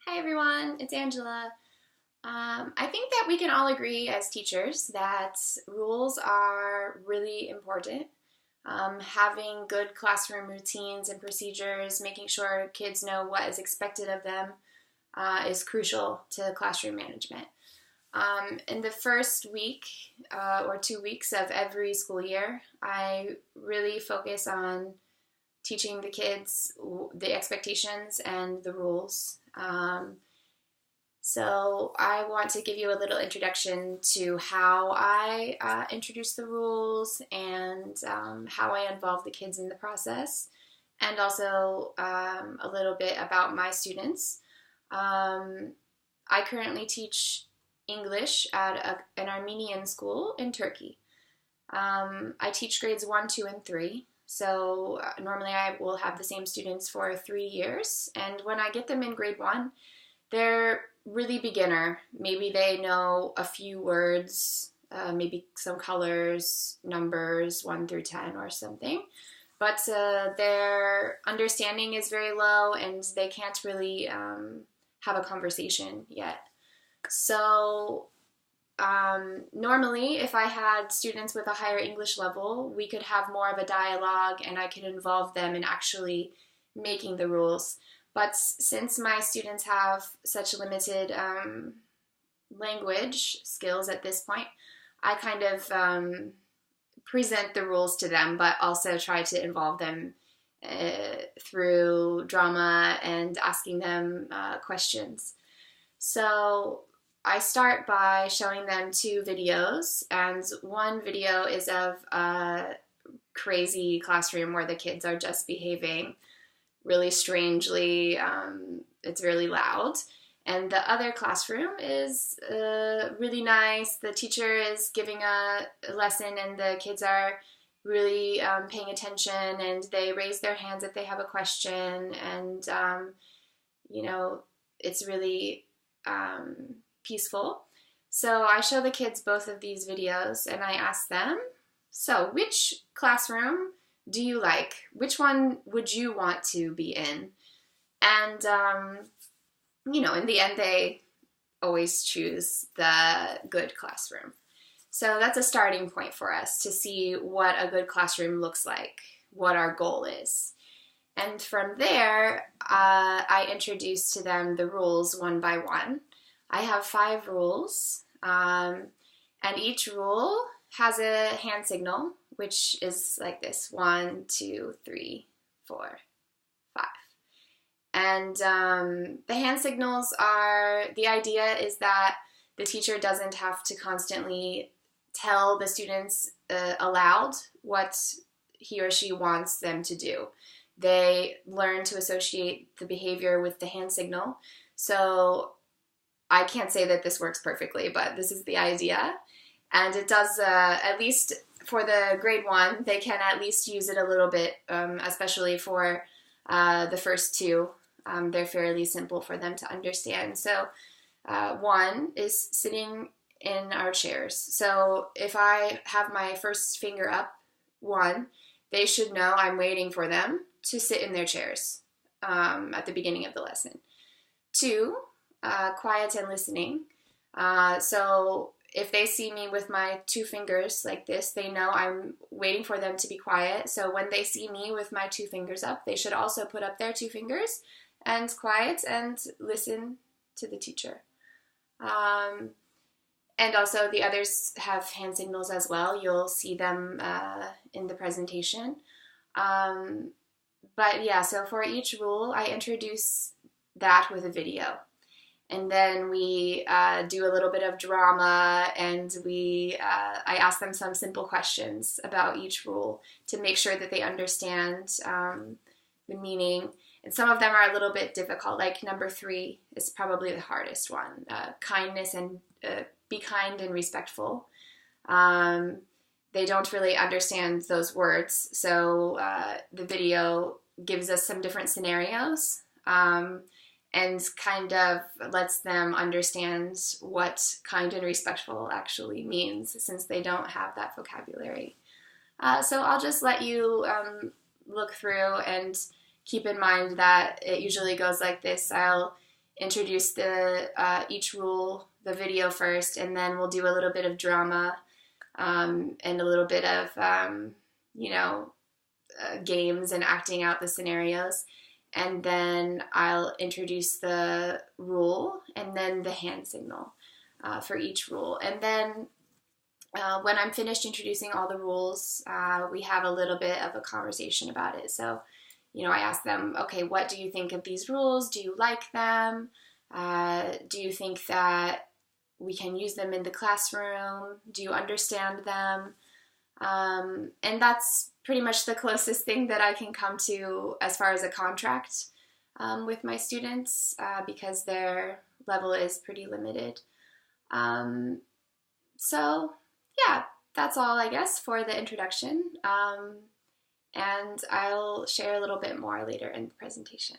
Hi everyone, it's Angela. I think that we can all agree as teachers that rules are really important. Having good classroom routines and procedures, making sure kids know what is expected of them is crucial to classroom management. In the first week or 2 weeks of every school year, I really focus on teaching the kids the expectations and the rules. So I want to give you a little introduction to how I introduce the rules and how I involve the kids in the process, and also a little bit about my students. I currently teach English at an Armenian school in Turkey. I teach grades 1, 2, and 3. So normally I will have the same students for 3 years. And when I get them in grade 1, they're really beginner. Maybe they know a few words, maybe some colors, numbers, 1 through 10 or something. But their understanding is very low and they can't really have a conversation yet. So normally, if I had students with a higher English level, we could have more of a dialogue and I could involve them in actually making the rules. But since my students have such limited language skills at this point, I kind of present the rules to them, but also try to involve them through drama and asking them questions. So I start by showing them 2 videos, and one video is of a crazy classroom where the kids are just behaving really strangely. It's really loud. And the other classroom is really nice. The teacher is giving a lesson and the kids are really paying attention and they raise their hands if they have a question. And, it's really peaceful. So I show the kids both of these videos and I ask them, so which classroom do you like? Which one would you want to be in? And, in the end, they always choose the good classroom. So that's a starting point for us to see what a good classroom looks like, what our goal is. And from there, I introduce to them the rules one by one. I have 5 rules, and each rule has a hand signal, which is like this: 1, 2, 3, 4, 5. And the hand signals the idea is that the teacher doesn't have to constantly tell the students aloud what he or she wants them to do. They learn to associate the behavior with the hand signal. So I can't say that this works perfectly, but this is the idea. And it does, at least for the grade 1, they can at least use it a little bit, especially for the first 2. They're fairly simple for them to understand. So 1 is sitting in our chairs. So if I have my first finger up, 1, they should know I'm waiting for them to sit in their chairs at the beginning of the lesson. 2, quiet and listening. So if they see me with my 2 fingers like this, they know I'm waiting for them to be quiet. So when they see me with my 2 fingers up, they should also put up their 2 fingers and quiet and listen to the teacher. And also the others have hand signals as well. You'll see them in the presentation. But yeah, so for each rule, I introduce that with a video. And then we do a little bit of drama, and I ask them some simple questions about each rule to make sure that they understand the meaning. And some of them are a little bit difficult, like number 3 is probably the hardest one. Kindness and be kind and respectful. They don't really understand those words, so the video gives us some different scenarios. And kind of lets them understand what kind and respectful actually means, since they don't have that vocabulary. So I'll just let you look through and keep in mind that it usually goes like this. I'll introduce the each rule, the video first, and then we'll do a little bit of drama and a little bit of, games and acting out the scenarios. And then I'll introduce the rule and then the hand signal for each rule. And then when I'm finished introducing all the rules, we have a little bit of a conversation about it. So, I ask them, okay, what do you think of these rules? Do you like them? Do you think that we can use them in the classroom? Do you understand them? And that's pretty much the closest thing that I can come to as far as a contract with my students because their level is pretty limited. So yeah, that's all I guess for the introduction. And I'll share a little bit more later in the presentation.